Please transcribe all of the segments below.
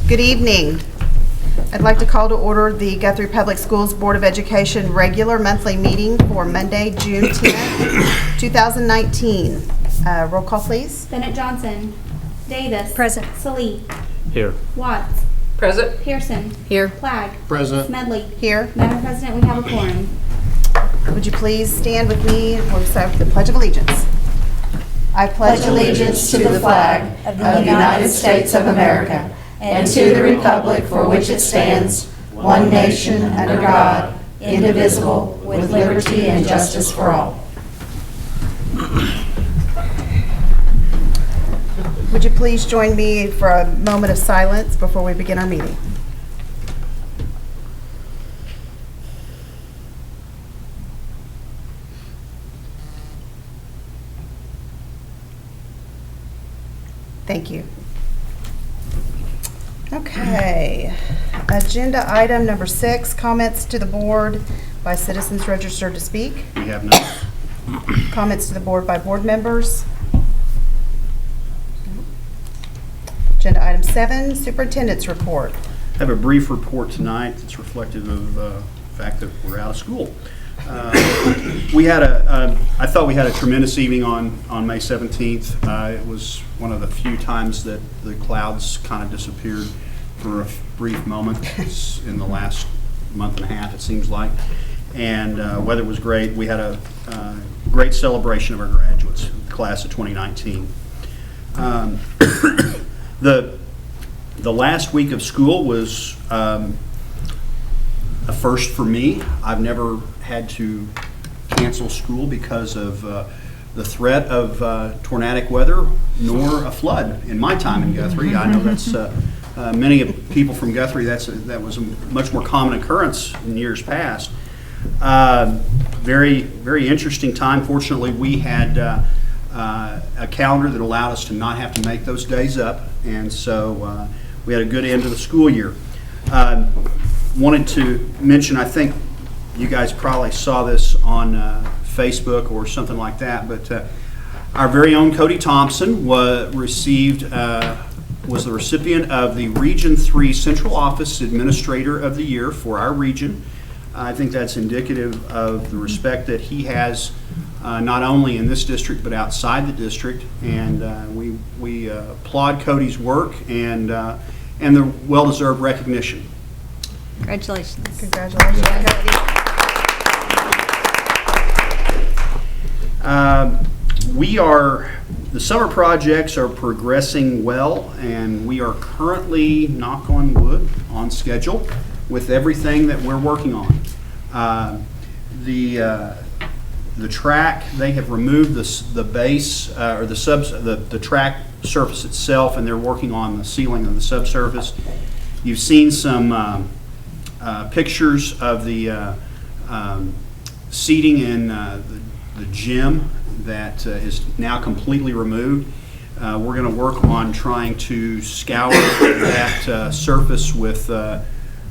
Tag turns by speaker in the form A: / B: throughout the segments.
A: Good evening. I'd like to call to order the Guthrie Public Schools Board of Education regular monthly meeting for Monday, June 10th, 2019. Roll call, please.
B: Bennett Johnson. Davis.
C: Present.
B: Salee.
D: Here.
B: Watts.
D: Present.
B: Pearson.
C: Here.
B: Flagg.
D: Present.
B: Smedley.
A: Here.
B: Madam President, we have a quorum.
A: Would you please stand with me and we'll recite the Pledge of Allegiance. I pledge
E: allegiance to the flag of the United States of America and to the republic for which it stands, one nation under God, indivisible, with liberty and justice for all.
A: Would you please join me for a moment of silence before we begin our meeting? Thank you. Okay. Agenda item number 6, comments to the board by citizens registered to speak.
D: We have none.
A: Comments to the board by board members. Agenda item 7, superintendent's report.
F: I have a brief report tonight that's reflective of the fact that we're out of school. I thought we had a tremendous evening on May 17th. It was one of the few times that the clouds kind of disappeared for a brief moment in the last month and a half, it seems like. And weather was great. We had a great celebration of our graduates, the class of 2019. The last week of school was a first for me. I've never had to cancel school because of the threat of tornadic weather nor a flood in my time in Guthrie. I know that's many people from Guthrie, that was a much more common occurrence in years past. Very, very interesting time. Fortunately, we had a calendar that allowed us to not have to make those days up, and so we had a good end to the school year. Wanted to mention, I think you guys probably saw this on Facebook or something like that, but our very own Cody Thompson was the recipient of the Region 3 Central Office Administrator of the Year for our region. I think that's indicative of the respect that he has not only in this district but outside the district, and we applaud Cody's work and the well-deserved recognition.
C: Congratulations.
A: Congratulations, Cody. The summer projects are progressing well, and we are currently, knock on wood, on schedule with everything that we're working on. The track, they have removed the base or the track surface itself, and they're working on the ceiling of the subsurface. You've seen some pictures of the seating in the gym that is now completely removed. We're going to work on trying to scour that surface with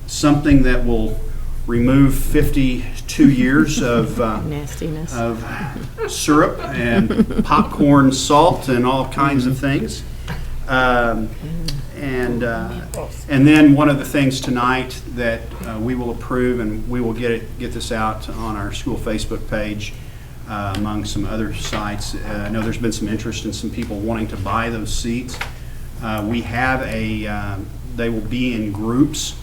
A: something that will remove 52 years of
C: Nastiness.
F: of syrup and popcorn salt and all kinds of things. And then one of the things tonight that we will approve, and we will get this out on our school Facebook page among some other sites. I know there's been some interest in some people wanting to buy those seats. We have they will be in groups,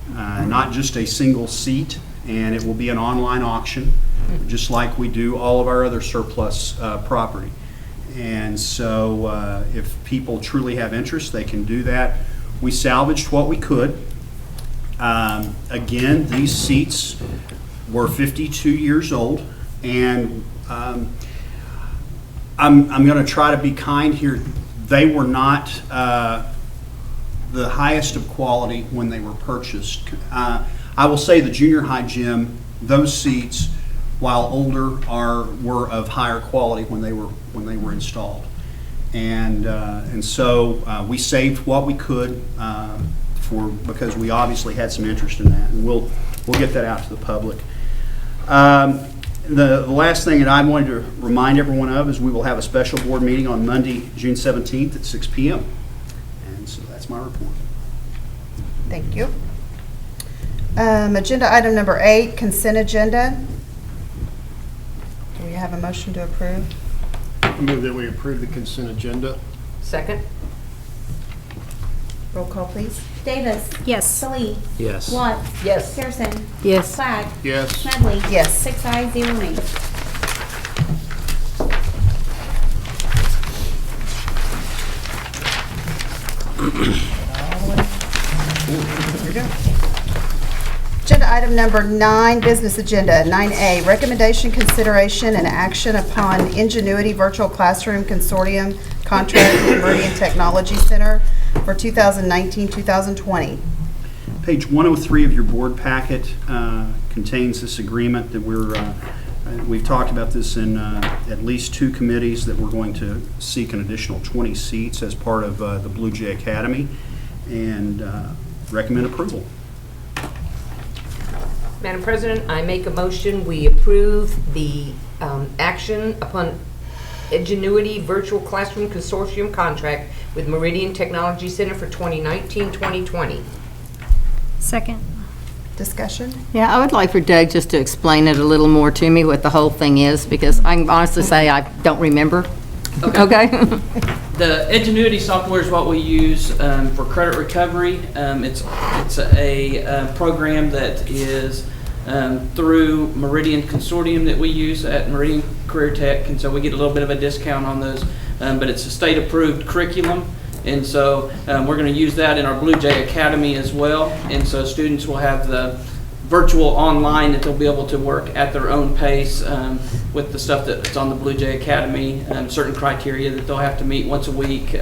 F: not just a single seat, and it will be an online auction, just like we do all of our other surplus property. And so if people truly have interest, they can do that. We salvaged what we could. Again, these seats were 52 years old, and I'm going to try to be kind here. They were not the highest of quality when they were purchased. I will say the junior high gym, those seats, while older, were of higher quality when they were installed, and so we saved what we could because we obviously had some interest in that, and we'll get that out to the public. The last thing that I wanted to remind everyone of is we will have a special board meeting on Monday, June 17th at 6 p.m. And so that's my report.
E: Thank you. Agenda item number 8, consent agenda. Do we have a motion to approve?
G: I move that we approve the consent agenda.
D: Second?
E: Roll call, please.
B: Davis.
C: Yes.
B: Salee.
H: Yes.
B: Watts.
D: Yes.
B: Pearson.
C: Yes.
B: Flag.
G: Yes.
B: Smedley.
E: Yes.
B: 6 ayes, 0 nays.
E: Agenda item number 9, business agenda. 9A, recommendation, consideration, and action upon Ingenuity Virtual Classroom Consortium contract with Meridian Technology Center for 2019-2020.
A: Page 103 of your board packet contains this agreement that we've talked about this in at least 2 committees, that we're going to seek an additional 20 seats as part of the Blue Jay Academy, and recommend approval.
D: Madam President, I make a motion, we approve the action upon Ingenuity Virtual Classroom Consortium contract with Meridian Technology Center for 2019-2020.
C: Second.
E: Discussion?
C: Yeah, I would like for Doug just to explain it a little more to me, what the whole thing is, because I can honestly say I don't remember. Okay?
H: The Ingenuity software is what we use for credit recovery. It's a program that is through Meridian Consortium that we use at Meridian Career Tech, and so we get a little bit of a discount on those. But it's a state-approved curriculum, and so we're going to use that in our Blue Jay Academy as well. And so students will have the virtual online that they'll be able to work at their own pace with the stuff that's on the Blue Jay Academy, certain criteria that they'll have to meet once a week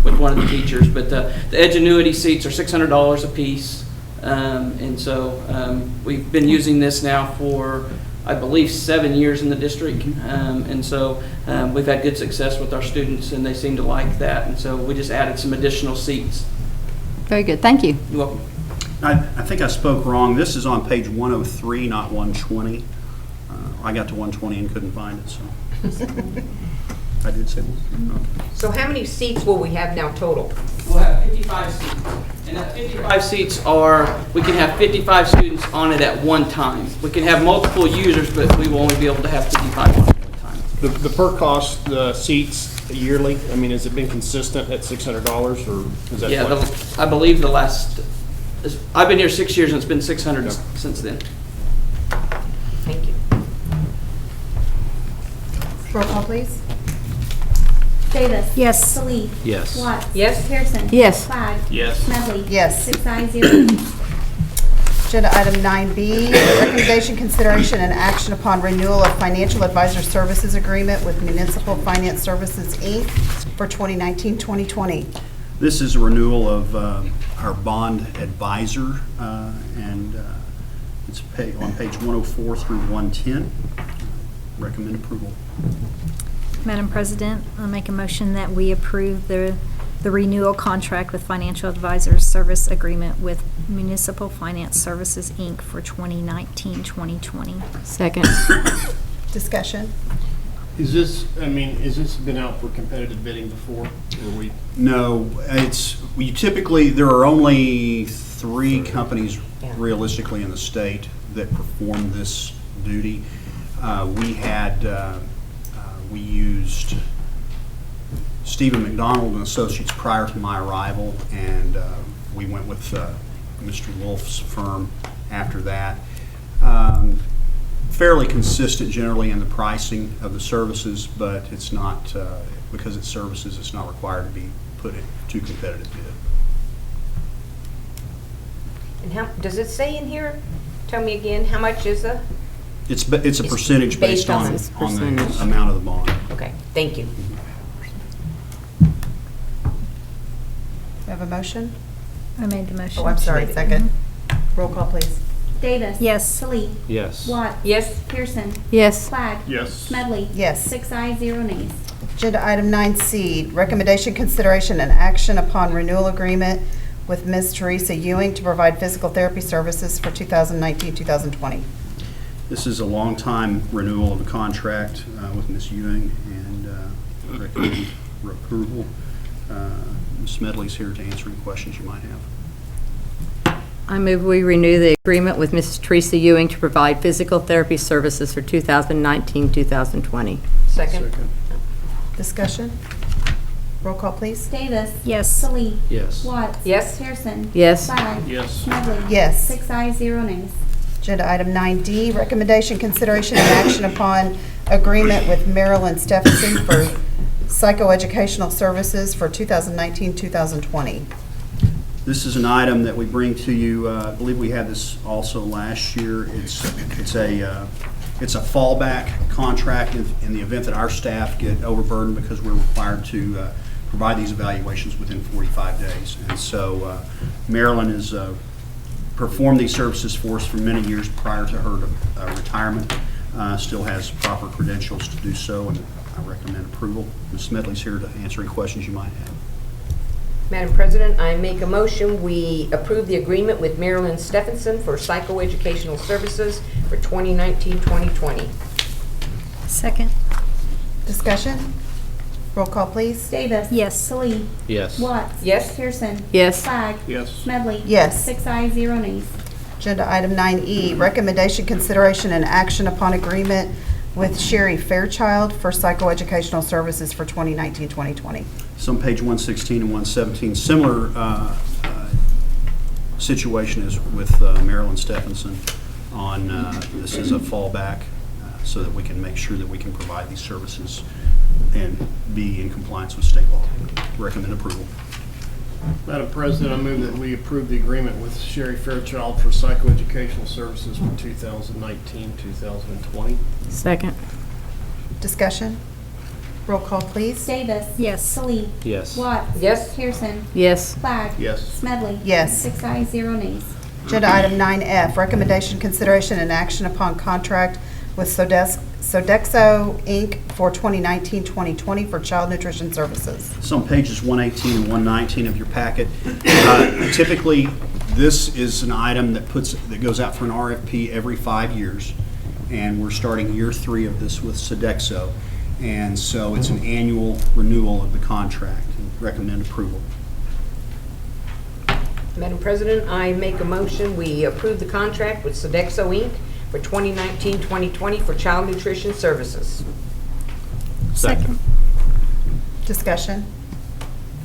H: with one of the teachers. But the Ingenuity seats are $600 a piece, and so we've been using this now for, I believe, 7 years in the district, and so we've had good success with our students, and they seem to like that, and so we just added some additional seats.
C: Very good, thank you.
H: You're welcome.
A: I think I spoke wrong. This is on page 103, not 120. I got to 120 and couldn't find it, so. I did say one. Okay.
D: So how many seats will we have now total?
H: We'll have 55 seats. And that 55 seats are, we can have 55 students on it at one time. We can have multiple users, but we will only be able to have 55 on it at a time.
G: The per cost, the seats yearly, I mean, has it been consistent at $600 or is that?
H: Yeah,
G: what-
H: I believe the last, I've been here 6 years and it's been 600 since then.
D: Thank you.
E: Roll call, please.
B: Davis.
C: Yes.
B: Salee.
H: Yes.
B: Watts.
D: Yes.
B: Pearson.
C: Yes.
B: Flag.
G: Yes.
B: Smedley.
E: Yes.
B: 6 ayes, 0 nays.
E: Agenda item 9B, recommendation, consideration, and action upon renewal of financial advisor services agreement with Municipal Finance Services, Inc. for 2019-2020.
A: This is a renewal of our bond advisor, and it's on page 104 through 110. Recommend approval.
I: Madam President, I'll make a motion that we approve the renewal contract with Financial Advisors Service Agreement with Municipal Finance Services, Inc. for 2019-2020.
C: Second.
E: Discussion?
G: Is this been out for competitive bidding before? Or we?
A: No, there are only 3 companies realistically in the state that perform this duty. We used Stephen McDonald and Associates prior to my arrival, and we went with Mr. Wolf's firm after that. Fairly consistent generally in the pricing of the services, but it's not, because it's services, it's not required to be put to competitive bid.
D: And how, does it say in here, tell me again, how much is the?
A: It's a percentage based on the
C: percentage.
A: amount of the bond.
D: Okay, thank you.
E: We have a motion?
I: I made the motion.
E: Oh, I'm sorry, second. Roll call, please.
B: Davis.
I: Yes.
B: Salee.
G: Yes.
B: Watts.
D: Yes.
B: Pearson.
C: Yes.
B: Flag.
G: Yes.
B: Smedley.
E: Yes.
B: 6 ayes, 0 nays.
E: Agenda item 9C, recommendation, consideration, and action upon renewal agreement with Ms. Teresa Ewing to provide physical therapy services for 2019-2020.
A: This is a long-time renewal of a contract with Ms. Ewing, and recommend approval. Ms. Smedley's here to answer any questions you might have.
C: I move we renew the agreement with Mrs. Teresa Ewing to provide physical therapy services for 2019-2020.
D: Second.
E: Discussion? Roll call, please.
B: Davis.
I: Yes.
B: Salee.
G: Yes.
B: Watts.
D: Yes.
B: Pearson.
C: Yes.
B: Flag.
G: Yes.
B: Smedley.
E: Yes.
B: 6 ayes, 0 nays.
E: Agenda item 9D, recommendation, consideration, and action upon agreement with Marilyn Stephenson for psychoeducational services for 2019-2020.
A: This is an item that we bring to you, I believe we had this also last year. It's a fallback contract in the event that our staff get overburdened because we're required to provide these evaluations within 45 days. And so Marilyn has performed these services for us for many years prior to her retirement, still has proper credentials to do so, and I recommend approval. Ms. Smedley's here to answer any questions you might have.
D: Madam President, I make a motion, we approve the agreement with Marilyn Stephenson for psychoeducational services for 2019-2020.
I: Second.
E: Discussion? Roll call, please.
B: Davis.
I: Yes.
B: Salee.
G: Yes.
B: Watts.
D: Yes.
B: Pearson.
C: Yes.
B: Flag.
G: Yes.
B: Smedley.
E: Yes.
B: 6 ayes, 0 nays.
E: Agenda item 9E, recommendation, consideration, and action upon agreement with Sherry Fairchild for psychoeducational services for 2019-2020.
A: It's on page 116 and 117. Similar situation as with Marilyn Stephenson on this is a fallback so that we can make sure that we can provide these services and be in compliance with state law. Recommend approval.
G: Madam President, I move that we approve the agreement with Sherry Fairchild for psychoeducational services for 2019-2020.
C: Second.
E: Discussion? Roll call, please.
B: Davis.
I: Yes.
B: Salee.
G: Yes.
B: Watts.
D: Yes.
B: Pearson.
C: Yes.
B: Flag.
G: Yes.
B: Smedley.
E: Yes.
B: 6 ayes, 0 nays.
E: Agenda item 9F, recommendation, consideration, and action upon contract with Sodexo, Inc. for 2019-2020 for child nutrition services.
A: It's on pages 118 and 119 of your packet. Typically, this is an item that goes out for an RFP every 5 years, and we're starting year 3 of this with Sodexo. And so it's an annual renewal of the contract. Recommend approval.
D: Madam President, I make a motion, we approve the contract with Sodexo, Inc. for 2019-2020 for child nutrition services.
I: Second.
E: Discussion?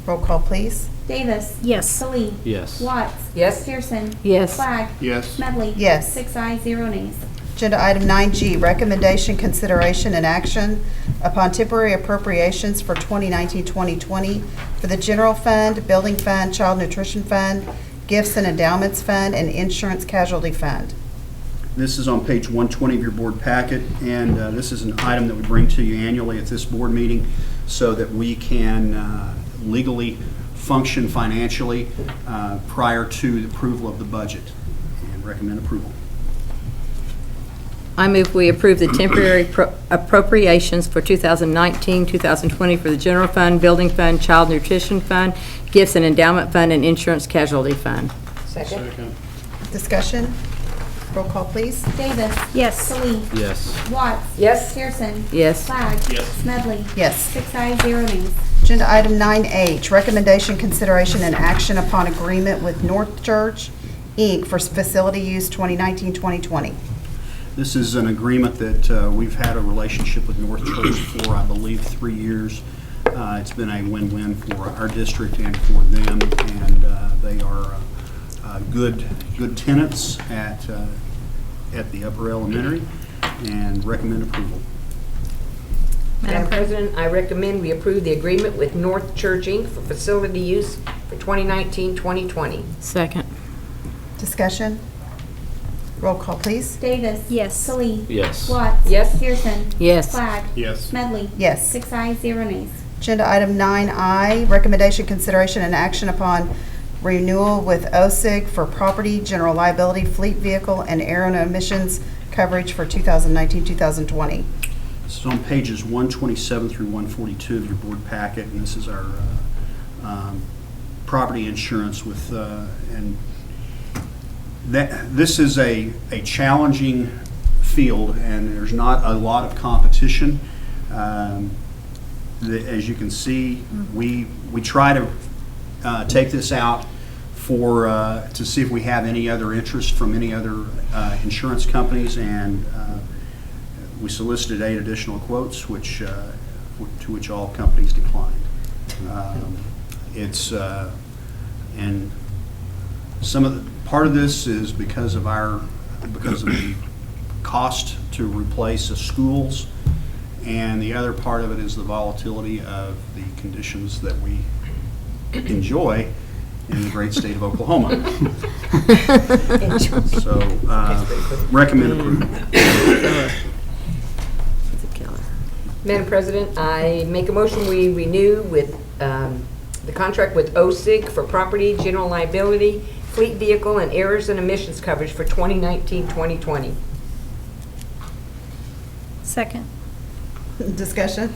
E: Roll call, please.
B: Davis.
I: Yes.
B: Salee.
G: Yes.
B: Watts.
D: Yes.
B: Pearson.
C: Yes.
B: Flag.
G: Yes.
B: Smedley.
E: Yes.
B: 6 ayes, 0 nays.
E: Agenda item 9G, recommendation, consideration, and action upon temporary appropriations for 2019-2020 for the general fund, building fund, child nutrition fund, gifts and endowments fund, and insurance casualty fund.
A: This is on page 120 of your board packet, and this is an item that we bring to you annually at this board meeting so that we can legally function financially prior to the approval of the budget, and recommend approval.
C: I move we approve the temporary appropriations for 2019-2020 for the general fund, building fund, child nutrition fund, gifts and endowment fund, and insurance casualty fund.
D: Second.
G: Second.
E: Discussion? Roll call, please.
B: Davis.
I: Yes.
B: Salee.
G: Yes.
B: Watts.
D: Yes.
B: Pearson.
C: Yes.
B: Flag.
G: Yes.
B: Smedley.
E: Yes.
B: 6 ayes, 0 nays.
E: Agenda item 9H, recommendation, consideration, and action upon agreement with North Church, Inc. for facility use 2019-2020.
A: This is an agreement that we've had a relationship with North Church for, I believe, 3 years. It's been a win-win for our district and for them, and they are good tenants at the Upper Elementary, and recommend approval.
D: Madam President, I recommend we approve the agreement with North Church, Inc. for facility use for 2019-2020.
C: Second.
E: Discussion? Roll call, please.
B: Davis.
I: Yes.
B: Salee.
G: Yes.
B: Watts.
D: Yes.
B: Pearson.
C: Yes.
B: Flag.
G: Yes.
B: Smedley.
E: Yes.
B: 6 ayes, 0 nays.
E: Agenda item 9I, recommendation, consideration, and action upon renewal with OSIG for property, general liability, fleet vehicle, and air and emissions coverage for 2019-2020.
A: This is on pages 127 through 142 of your board packet, and this is our property insurance with, and this is a challenging field, and there's not a lot of competition. As you can see, we try to take this out to see if we have any other interest from any other insurance companies, and we solicited 8 additional quotes, to which all companies declined. And part of this is because of the cost to replace the schools, and the other part of it is the volatility of the conditions that we enjoy in the great state of Oklahoma. So, recommend approval.
C: It's a killer.
D: Madam President, I make a motion we renew with the contract with OSIG for property, general liability, fleet vehicle, and errors and emissions coverage for 2019-2020.
I: Second.
E: Discussion?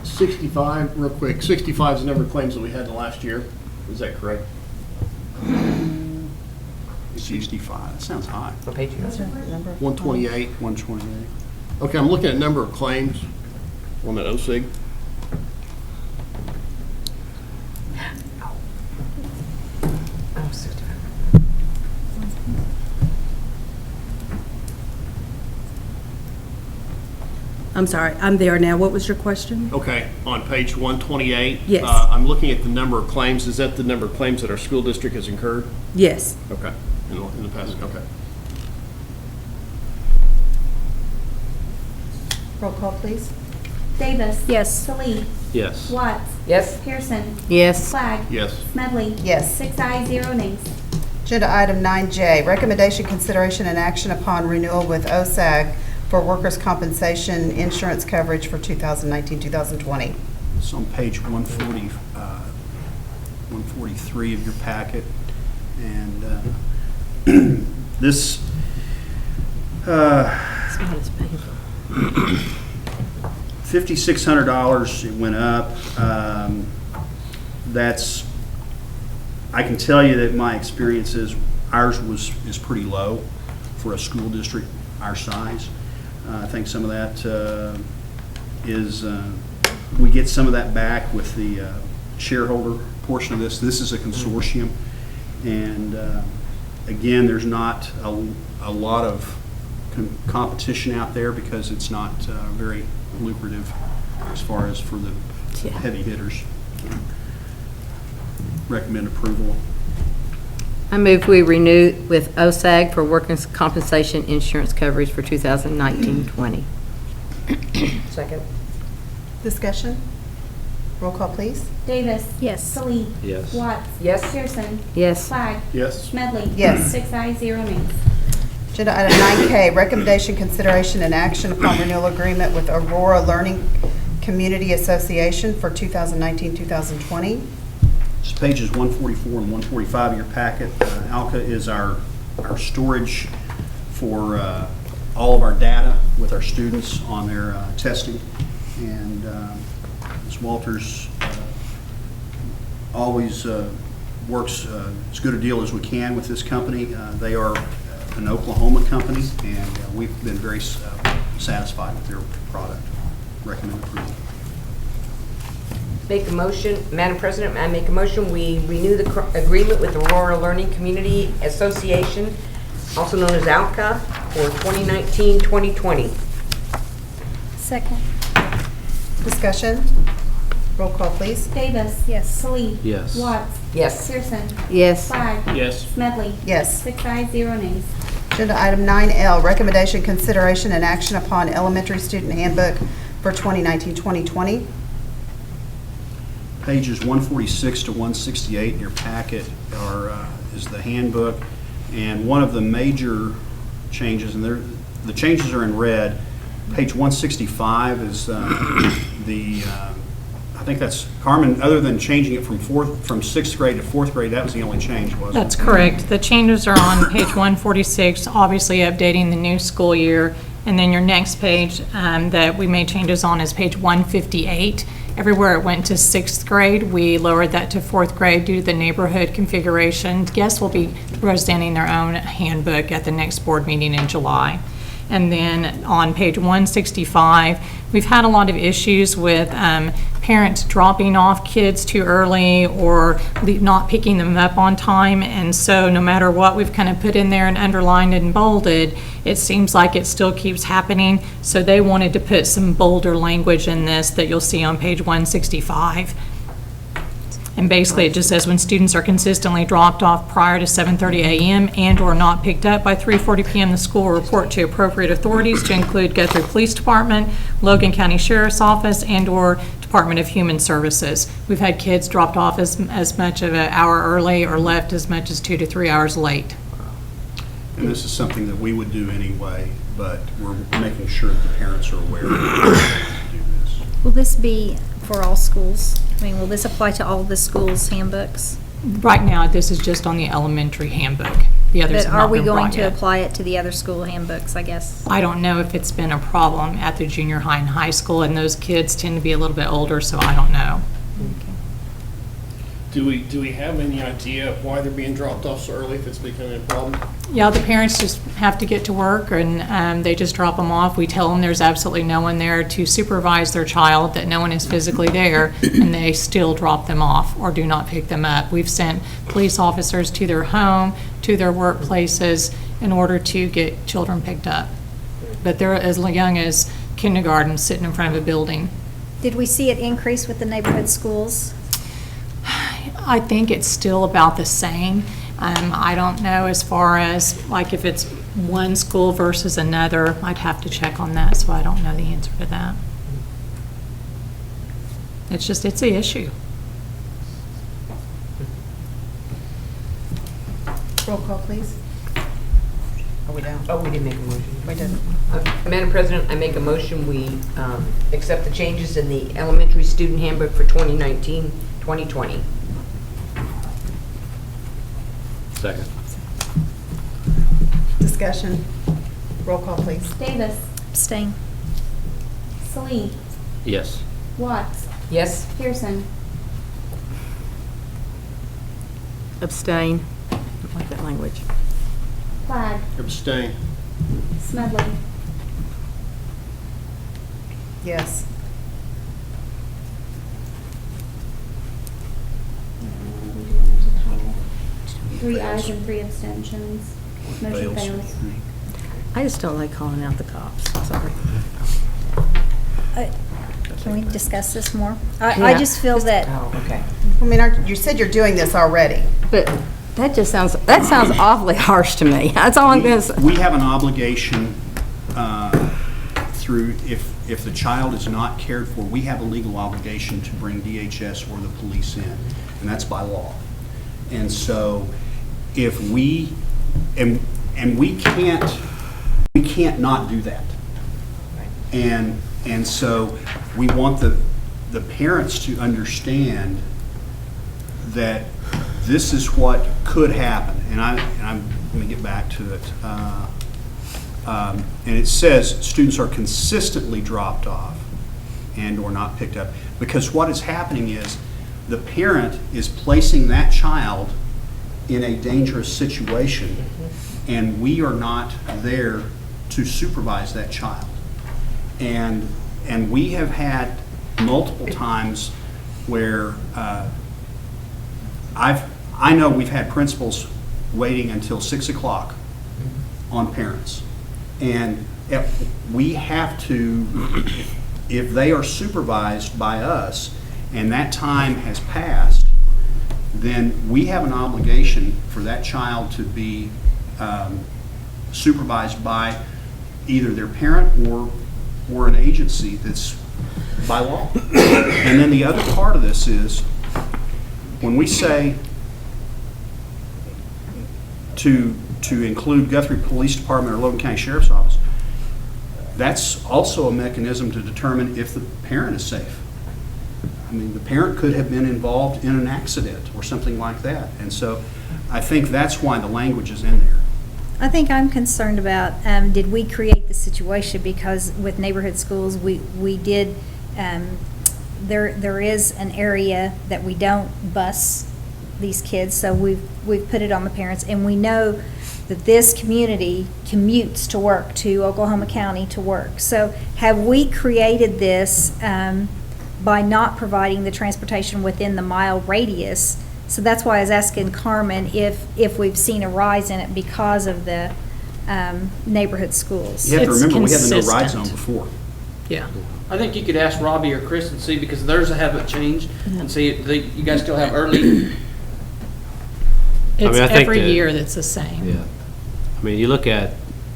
G: 65, real quick, 65 is the number of claims that we had the last year. Is that correct?
A: 65, that sounds high.
D: What page you on?
G: 128.
A: 128.
G: Okay, I'm looking at number of claims on that OSIG.
D: Oh, 65.
J: I'm sorry, I'm there now. What was your question?
G: Okay, on page 128.
J: Yes.
G: I'm looking at the number of claims. Is that the number of claims that our school district has incurred?
J: Yes.
G: Okay, in the past, okay.
E: Roll call, please.
B: Davis.
I: Yes.
B: Salee.
G: Yes.
B: Watts.
D: Yes.
B: Pearson.
C: Yes.
B: Flagg.
G: Yes.
B: Smedley.
E: Yes.
B: 6 ayes, 0 nays.
E: Agenda item 9J, recommendation, consideration, and action upon renewal with OSAG for workers' compensation insurance coverage for 2019-2020.
A: It's on page 143 of your packet, and this
C: It's not as painful.
A: $5,600, it went up. I can tell you that my experience is ours is pretty low for a school district our size. I think some of that is, we get some of that back with the shareholder portion of this. This is a consortium, and again, there's not a lot of competition out there because it's not very lucrative as far as for the heavy hitters. Recommend approval.
C: I move we renew with OSAG for workers' compensation insurance coverage for 2019-20.
D: Second.
E: Discussion? Roll call, please.
B: Davis.
I: Yes.
B: Salee.
G: Yes.
B: Watts.
D: Yes.
B: Pearson.
C: Yes.
B: Flagg.
G: Yes.
B: Smedley.
E: Yes.
B: 6 ayes, 0 nays.
E: Agenda item 9K, recommendation, consideration, and action upon renewal agreement with Aurora Learning Community Association for 2019-2020.
A: It's pages 144 and 145 of your packet. Alka is our storage for all of our data with our students on their testing. And Ms. Walters always works as good a deal as we can with this company. They are an Oklahoma company, and we've been very satisfied with their product. Recommend approval.
D: Make a motion, Madam President, I make a motion, we renew the agreement with Aurora Learning Community Association, also known as ALCA, for 2019-2020.
I: Second.
E: Discussion? Roll call, please.
B: Davis.
I: Yes.
B: Salee.
G: Yes.
B: Watts.
D: Yes.
B: Pearson.
C: Yes.
B: Flagg.
G: Yes.
B: Smedley.
E: Yes.
B: 6 ayes, 0 nays.
E: Agenda item 9L, recommendation, consideration, and action upon elementary student handbook for 2019-2020.
A: Pages 146 to 168 in your packet is the handbook, and one of the major changes, and the changes are in red. Page 165 is I think that's, Carmen, other than changing it from 6th grade to 4th grade, that was the only change, wasn't it?
K: That's correct. The changes are on page 146, obviously updating the new school year. And then your next page that we made changes on is page 158. Everywhere it went to 6th grade, we lowered that to 4th grade due to the neighborhood configuration. Guests will be presenting their own handbook at the next board meeting in July. And then on page 165, we've had a lot of issues with parents dropping off kids too early or not picking them up on time. And so no matter what we've kind of put in there and underlined and bolded, it seems like it still keeps happening. So they wanted to put some bolder language in this that you'll see on page 165. And basically, it just says when students are consistently dropped off prior to 7:30 a.m. and/or not picked up by 3:40 p.m., the school will report to appropriate authorities to include Guthrie Police Department, Logan County Sheriff's Office, and/or Department of Human Services. We've had kids dropped off as much of an hour early or left as much as 2 to 3 hours late.
A: And this is something that we would do anyway, but we're making sure that the parents are aware that we do this.
I: Will this be for all schools? I mean, will this apply to all the schools' handbooks?
K: Right now, this is just on the elementary handbook. The others
I: But
K: have
I: are
K: not
I: we
K: been
I: going
K: brought
I: to
K: yet.
I: apply it to the other school handbooks, I guess?
K: I don't know if it's been a problem at the junior high and high school, and those kids tend to be a little bit older, so I don't know.
G: Do we have any idea of why they're being dropped off so early, if it's becoming a problem?
K: Yeah, the parents just have to get to work, and they just drop them off. We tell them there's absolutely no one there to supervise their child, that no one is physically there, and they still drop them off or do not pick them up. We've sent police officers to their home, to their workplaces, in order to get children picked up. But they're as young as kindergarten, sitting in front of a building.
I: Did we see it increase with the neighborhood schools?
K: I think it's still about the same. I don't know as far as, like, if it's one school versus another. I'd have to check on that, so I don't know the answer to that. It's just, it's an issue.
E: Roll call, please.
D: Are we down? Oh, we didn't make a motion. We didn't. Madam President, I make a motion, we accept the changes in the elementary student handbook for 2019-2020.
L: Second.
E: Discussion. Roll call, please.
B: Davis.
I: Abstain.
B: Salee.
L: Yes.
B: Watts.
D: Yes?
B: Pearson.
C: Abstain. I don't like that language.
B: Flagg.
G: Abstain.
B: Smedley.
E: Yes.
B: Three ayes and 3 abstentions. Motion fails.
C: I just don't like calling out the cops. Sorry.
I: Can we discuss this more? I
C: Yeah.
I: just feel that,
D: Oh, okay.
E: I mean, you said you're doing this already.
C: But that sounds awfully harsh to me. That's all I'm going to say.
A: We have an obligation through, if the child is not cared for, we have a legal obligation to bring DHS or the police in, and that's by law. And so if we, and we can't not do that. And so we want the parents to understand that this is what could happen. And let me get back to it. And it says students are consistently dropped off and or not picked up, because what is happening is the parent is placing that child in a dangerous situation, and we are not there to supervise that child. And we have had multiple times where I know we've had principals waiting until 6 o'clock on parents. And we have to, if they are supervised by us and that time has passed, then we have an obligation for that child to be supervised by either their parent or an agency that's by law. And then the other part of this is, when we say to include Guthrie Police Department or Logan County Sheriff's Office, that's also a mechanism to determine if the parent is safe. I mean, the parent could have been involved in an accident or something like that. And so I think that's why the language is in there.
I: I think I'm concerned about, did we create the situation? Because with neighborhood schools, we did, there is an area that we don't bus these kids, so we've put it on the parents, and we know that this community commutes to work, to Oklahoma County to work. So have we created this by not providing the transportation within the mile radius? So that's why I was asking Carmen if we've seen a rise in it because of the neighborhood schools.
A: You have to
K: It's
A: remember, we had the no ride
K: consistent.
A: zone before.
K: Yeah.
H: I think you could ask Robbie or Chris and see, because theirs haven't changed, and see if you guys still have early.
K: It's
L: I think
K: every
L: that-
K: year that's the same.
L: Yeah. I mean, you look at,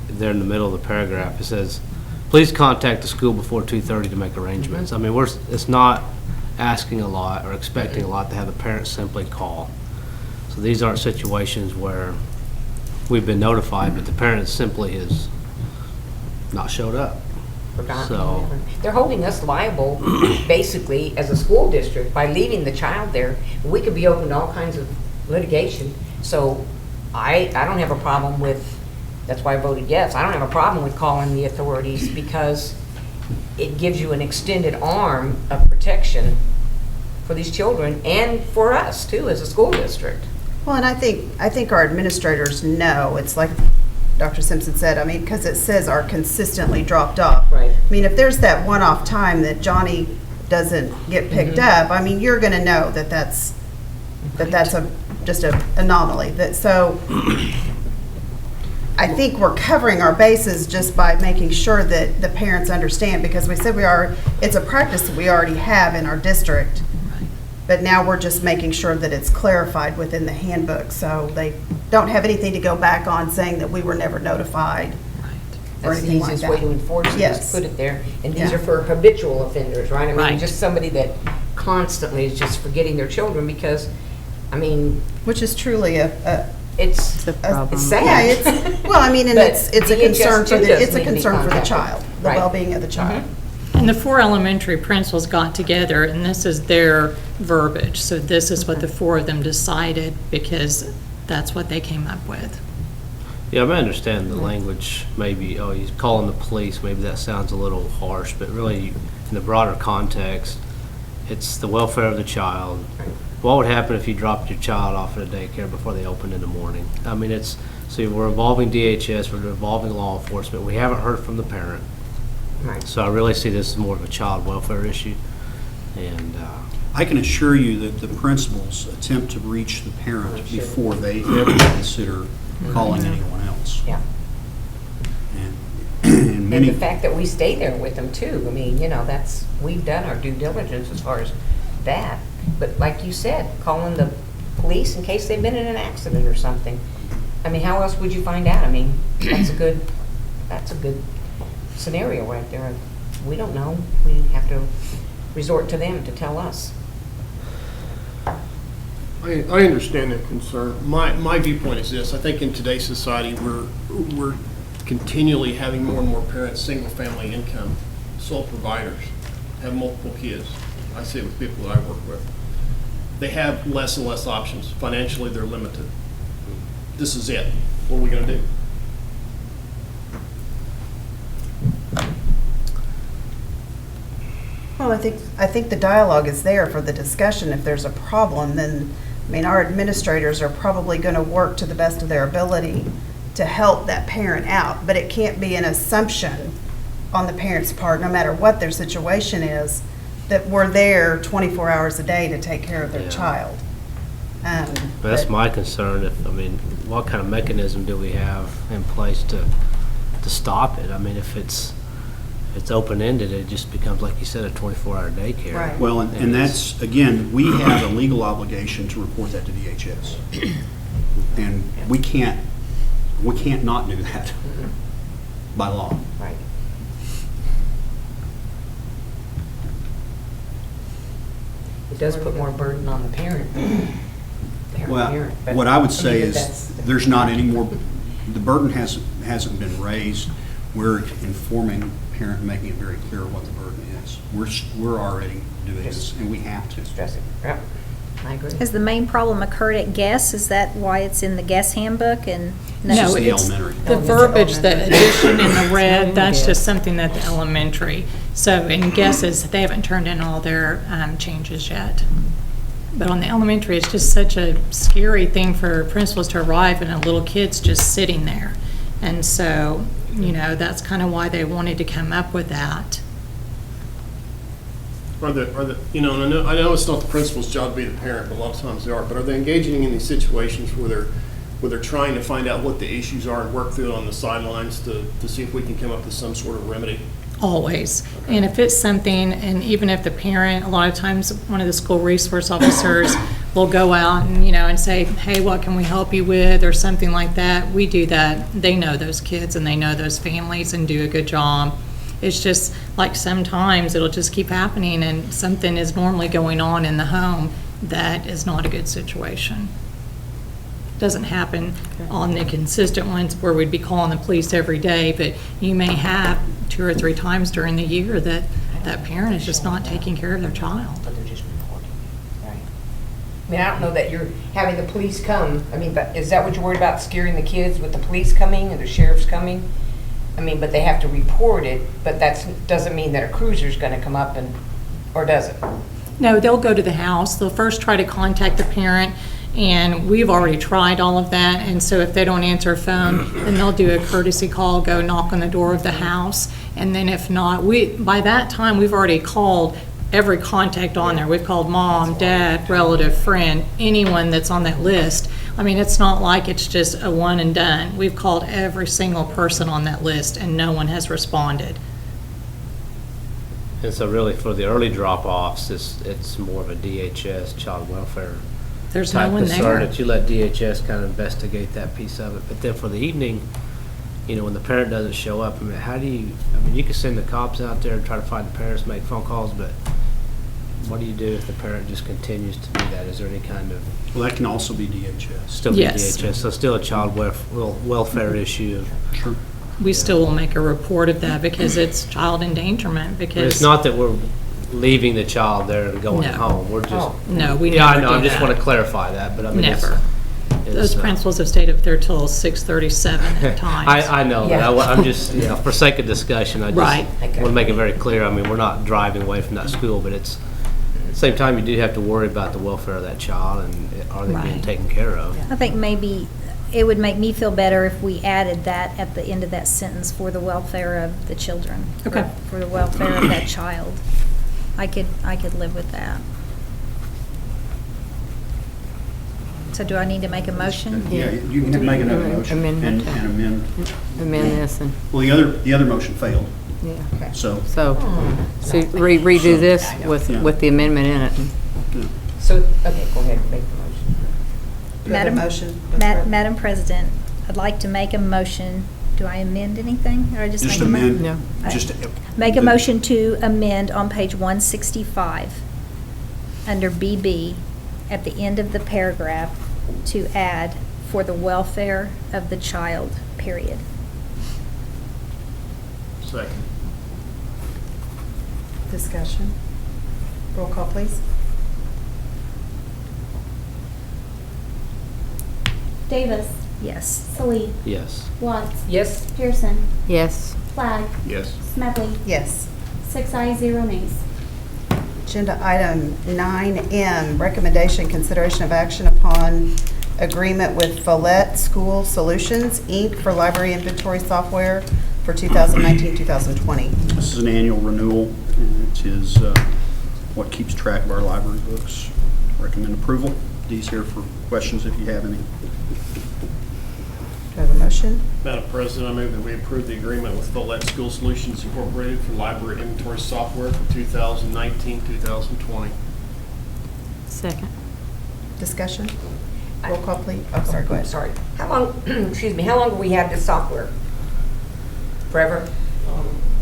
L: there in the middle of the paragraph, it says, please contact the school before 2:30 to make arrangements. I mean, it's not asking a lot or expecting a lot to have the parents simply call. So these aren't situations where we've been notified, but the parent simply has not showed up.
D: Forgotten.
L: So-
D: They're holding us liable, basically, as a school district, by leaving the child there. We could be open to all kinds of litigation. So I don't have a problem with, that's why I voted yes, I don't have a problem with calling the authorities, because it gives you an extended arm of protection for these children and for us too, as a school district.
E: Well, and I think our administrators know, it's like Dr. Simpson said, I mean, because it says are consistently dropped off.
D: Right.
E: I mean, if there's that one-off time that Johnny doesn't get picked up, I mean, you're gonna know that that's just an anomaly. So I think we're covering our bases just by making sure that the parents understand, because we said it's a practice that we already have in our district. But now we're just making sure that it's clarified within the handbook, so they don't have anything to go back on saying that we were never notified or
D: That's the
E: anything like
D: easiest way to
E: that.
D: enforce it,
E: Yes.
D: is put it there. And these
E: Yeah.
D: are for habitual offenders, right? I mean,
K: Right.
D: just somebody that constantly is just forgetting their children, because, I mean,
E: Which is truly
D: it's
C: It's a problem.
D: it's sad.
E: yeah, it's, well, I mean, and
D: But
E: it's a
D: DHS
E: concern for
D: too
E: the,
D: does
E: it's a
D: need to be
E: concern for the
D: contacted.
E: child, the
D: Right.
E: well-being of the child.
K: And the 4 elementary principals got together, and this is their verbiage. So this is what the 4 of them decided, because that's what they came up with.
L: Yeah, I understand the language, maybe, oh, he's calling the police, maybe that sounds a little harsh, but really, in the broader context, it's the welfare of the child. What would happen if you dropped your child off at a daycare before they opened in the morning? I mean, so we're involving DHS, we're involving law enforcement, we haven't heard from the parent.
D: Right.
L: So I really see this as more of a child welfare issue, and,
A: I can assure you that the principals attempt to reach the parent before they ever consider calling anyone else.
D: Yeah.
A: And
D: And
A: many,
D: the fact that we stay there with them too, I mean, we've done our due diligence as far as that. But like you said, calling the police in case they've been in an accident or something. I mean, how else would you find out? I mean, that's a good scenario right there. We don't know. We have to resort to them to tell us.
G: I understand their concern. My viewpoint is this: I think in today's society, we're continually having more and more parents, single-family income, sole providers, have multiple kids. I see it with people that I work with. They have less and less options. Financially, they're limited. This is it. What are we going to do?
E: Well, I think the dialogue is there for the discussion. If there's a problem, then, I mean, our administrators are probably going to work to the best of their ability to help that parent out, but it can't be an assumption on the parent's part, no matter what their situation is, that we're there 24 hours a day to take care of their
L: Yeah.
E: child.
L: but that's my concern, what kind of mechanism do we have in place to stop it? I mean, if it's open-ended, it just becomes, like you said, a 24-hour daycare.
E: Right.
A: well, and that's, again, we have a legal obligation to report that to DHS. And we can't not do that by law.
D: Right. It does put more burden on the parent.
A: Well, what I would say is, there's not any more, the burden hasn't been raised. We're informing parent, making it very clear what the burden is. We're already doing this, and we have to.
D: Stressing. Yep. I agree.
I: Has the main problem occurred at GUESS? Is that why it's in the GUESS handbook and?
A: This
K: No,
A: is the
K: it's
A: elementary.
K: the verbiage, the addition in the red, that's
D: Yeah.
K: just something that the elementary. So in guesses, they haven't turned in all their changes yet. But on the elementary, it's just such a scary thing for principals to arrive and a little kid's just sitting there. And so, that's kind of why they wanted to come up with that.
G: Are the, and I know it's not the principal's job to be the parent, but a lot of times they are, but are they engaging in these situations where they're trying to find out what the issues are and work through it on the sidelines to see if we can come up with some sort of remedy?
K: Always. And if it's something, and even if the parent, a lot of times, one of the school resource officers will go out and, and say, hey, what can we help you with, or something like that. We do that. They know those kids and they know those families and do a good job. It's just like sometimes it'll just keep happening and something is normally going on in the home that is not a good situation. Doesn't happen on the consistent ones where we'd be calling the police every day, but you may have 2 or 3 times during the year that that parent is just not taking care of their child.
D: But they're just reporting, right? I mean, I don't know that you're having the police come. I mean, but is that what you're worried about, scaring the kids with the police coming or the sheriff's coming? I mean, but they have to report it, but that doesn't mean that a cruiser's gonna come up or does it?
K: No, they'll go to the house. They'll first try to contact the parent, and we've already tried all of that. And so if they don't answer a phone, then they'll do a courtesy call, go knock on the door of the house. And then if not, by that time, we've already called every contact on there. We've called mom, dad, relative, friend, anyone that's on that list. I mean, it's not like it's just a one and done. We've called every single person on that list, and no one has responded.
L: And so really for the early drop-offs, it's more of a DHS, child welfare
K: There's no
L: type
K: one
L: concern
K: there.
L: that you let DHS kind of investigate that piece of it. But then for the evening, when the parent doesn't show up, you can send the cops out there and try to find the parents, make phone calls, but what do you do if the parent just continues to do that? Is there any kind of,
A: Well, that can also be DHS.
L: still be
K: Yes.
L: DHS, so still a child welfare issue?
A: Sure.
K: We still will make a report of that because it's child endangerment,
L: But
K: because.
L: it's not that we're leaving the child there and going
K: No.
L: home, we're just.
D: Oh.
K: No, we
L: Yeah, I
K: never
L: know,
K: do
L: I just
K: that.
L: want to clarify that, but I mean. it's-
K: Never. Those
L: it's,
K: principals have stayed up there till 6:37 at times.
L: I know, but
D: Yeah.
L: I'm just, for sake of discussion, I just
K: Right.
L: want to make it very clear. I mean, we're not driving away from that school, but it's, at the same time, you do have to worry about the welfare of that child and are they being
K: Right.
L: taken care of?
I: I think maybe it would make me feel better if we added that at the end of that sentence, for the welfare of the children.
K: Okay.
I: For the welfare of that child. I could live with that. So do I need to make a motion?
A: Yeah, you can make another motion and
C: Amendment.
A: and amend.
C: Amend this and,
A: Well, the other motion failed,
C: yeah.
A: so.
C: So redo this with
A: Yeah.
C: the amendment in it.
D: So, okay, go ahead, make the motion.
I: Madam-
E: motion.
I: Madam President, I'd like to make a motion. Do I amend anything, or I just make
A: Just
I: a motion?
A: amend.
C: No.
A: Just.
I: Make a motion to amend on page 165, under BB, at the end of the paragraph, to add "for the welfare of the child," period.
G: Second.
E: Discussion. Roll call, please.
B: Davis,
I: Yes.
B: Salee,
L: Yes.
B: Watts,
D: Yes?
B: Pearson,
C: Yes.
B: Flagg,
G: Yes.
B: Smedley,
E: Yes.
B: 6 ayes, 0 nays.
E: Agenda item 9M, recommendation, consideration of action upon agreement with Follett School Solutions, Inc. for library inventory software for 2019-2020.
A: This is an annual renewal, and it is what keeps track of our library books. Recommend approval. Dee's here for questions if you have any.
E: Do I have a motion?
G: Madam President, I move that we approve the agreement with Follett School Solutions Incorporated for library inventory software for 2019-2020.
C: Second.
E: Discussion? Roll call, please. Oh, sorry, go ahead.
D: Sorry. How long, excuse me, how long have we had this software? Forever?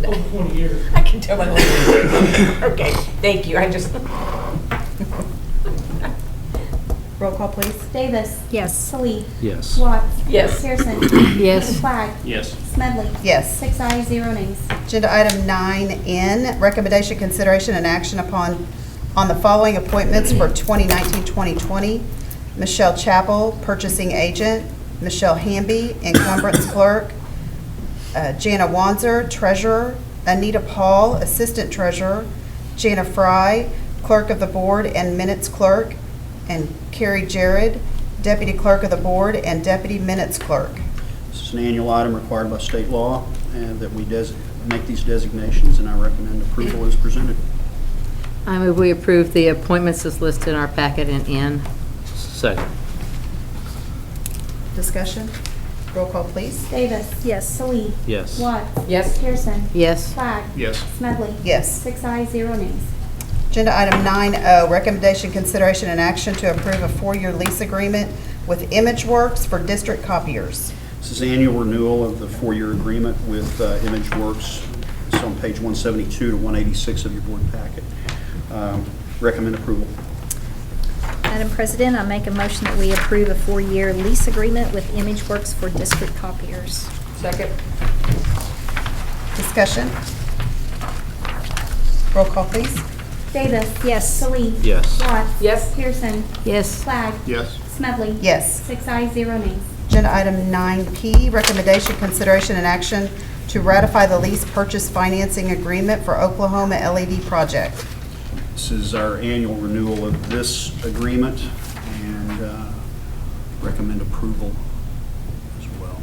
H: Over 20 years.
D: I can tell by the Okay, thank you, I just,
E: Roll call, please.
B: Davis,
I: Yes.
B: Salee,
L: Yes.
B: Watts,
D: Yes.
B: Pearson,
C: Yes.
B: Flagg,
G: Yes.
B: Smedley.
E: Yes.
B: 6 ayes, 0 nays.
E: Agenda item 9N, recommendation, consideration, and action on the following appointments for 2019-2020. Michelle Chappell, purchasing agent. Michelle Hamby, encumbrance clerk. Jana Wanzer, treasurer. Anita Paul, assistant treasurer. Jana Fry, clerk of the board and minutes clerk. and Carrie Jarrett, Deputy Clerk of the Board and Deputy Minutes Clerk.
A: This is an annual item required by state law, and that we make these designations, and I recommend approval as presented.
C: I move we approve the appointments as listed in our packet in N.
L: Second.
E: Discussion? Roll call, please.
B: Davis.
I: Yes.
B: Salih.
L: Yes.
B: Watts.
D: Yes.
B: Pearson.
C: Yes.
B: Flagg.
G: Yes.
B: Smedley.
E: Yes.
B: 6 ayes, 0 nays.
E: Agenda item 9O, recommendation, consideration, and action to approve a 4-year lease agreement with ImageWorks for district copiers.
A: This is annual renewal of the 4-year agreement with ImageWorks. It's on page 172 to 186 of your board packet. Recommend approval.
I: Madam President, I make a motion that we approve a 4-year lease agreement with ImageWorks for district copiers.
D: Second.
E: Discussion? Roll call, please.
B: Davis.
I: Yes.
B: Salih.
L: Yes.
B: Watts.
D: Yes.
B: Pearson.
C: Yes.
B: Flagg.
G: Yes.
B: Smedley.
E: Yes.
B: 6 ayes, 0 nays.
E: Agenda item 9P, recommendation, consideration, and action to ratify the lease purchase financing agreement for Oklahoma LED project.
A: This is our annual renewal of this agreement, and recommend approval as well.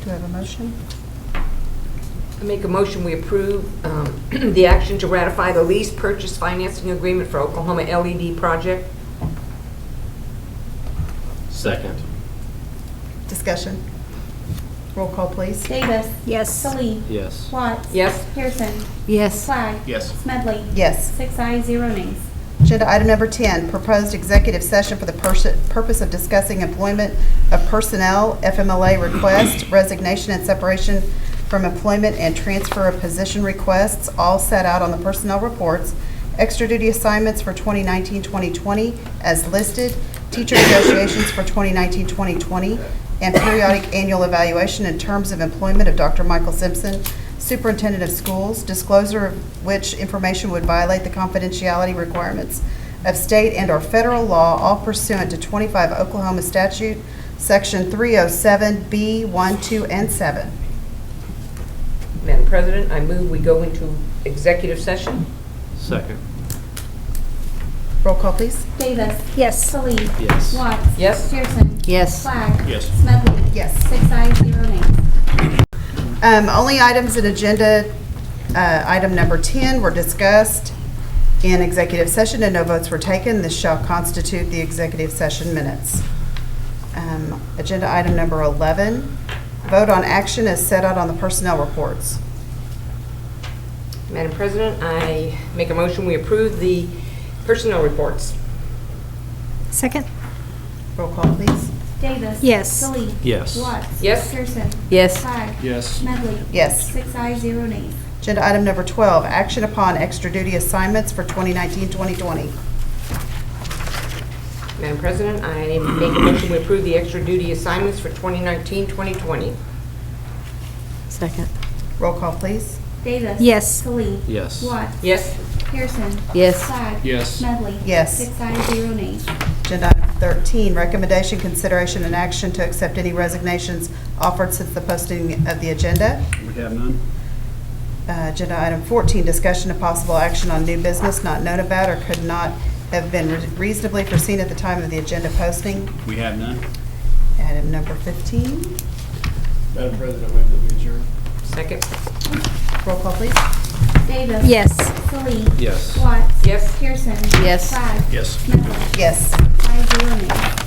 E: Do I have a motion?
D: I make a motion, we approve the action to ratify the lease purchase financing agreement for Oklahoma LED project.
L: Second.
E: Discussion? Roll call, please.
B: Davis.
I: Yes.
B: Salih.
L: Yes.
B: Watts.
D: Yes.
B: Pearson.
C: Yes.
B: Flagg.
G: Yes.
B: Smedley.
E: Yes.
B: 6 ayes, 0 nays.
E: Agenda item number 10, proposed executive session for the purpose of discussing employment of personnel, FMLA request, resignation and separation from employment, and transfer of position requests, all set out on the personnel reports, extra duty assignments for 2019-2020 as listed, teacher negotiations for 2019-2020, and periodic annual evaluation in terms of employment of Dr. Michael Simpson, Superintendent of Schools, disclosure of which information would violate the confidentiality requirements of state and/or federal law, all pursuant to 25 Oklahoma statute, section 307B, 1, 2, and 7.
D: Madam President, I move we go into executive session.
L: Second.
E: Roll call, please.
B: Davis.
I: Yes.
B: Salih.
L: Yes.
B: Watts.
D: Yes.
B: Pearson.
C: Yes.
B: Flagg.
G: Yes.
B: Smedley.
E: Yes.
B: 6 ayes, 0 nays.
E: Only items in agenda, item number 10 were discussed in executive session and no votes were taken. This shall constitute the executive session minutes. Agenda item number 11, vote on action as set out on the personnel reports.
D: Madam President, I make a motion, we approve the personnel reports.
I: Second?
E: Roll call, please.
B: Davis.
I: Yes.
B: Salih.
L: Yes.
B: Watts.
D: Yes.
B: Pearson.
C: Yes.
B: Flagg.
G: Yes.
B: Smedley.
E: Yes.
B: 6 ayes, 0 nays.
E: Agenda item number 12, action upon extra duty assignments for 2019-2020.
D: Madam President, I make a motion, we approve the extra duty assignments for 2019-2020.
C: Second.
E: Roll call, please.
B: Davis.
I: Yes.
B: Salih.
L: Yes.
B: Watts.
D: Yes.
B: Pearson.
C: Yes.
B: Flagg.
G: Yes.
B: Smedley.
E: Yes.
B: 6 ayes, 0 nays.
E: Agenda item 13, recommendation, consideration, and action to accept any resignations offered since the posting of the agenda.
A: We have none.
E: Agenda item 14, discussion of possible action on new business not known about or could not have been reasonably foreseen at the time of the agenda posting.
A: We have none.
E: Item number 15,
G: Madam President, I move that we adjourn.
D: Second.
E: roll call, please.
B: Davis.
I: Yes.
B: Salih.
L: Yes.
B: Watts.
D: Yes.
B: Pearson.
C: Yes.
B: Flagg.
G: Yes.
B: Smedley.
E: Yes.
B: 6 ayes, 0 nays.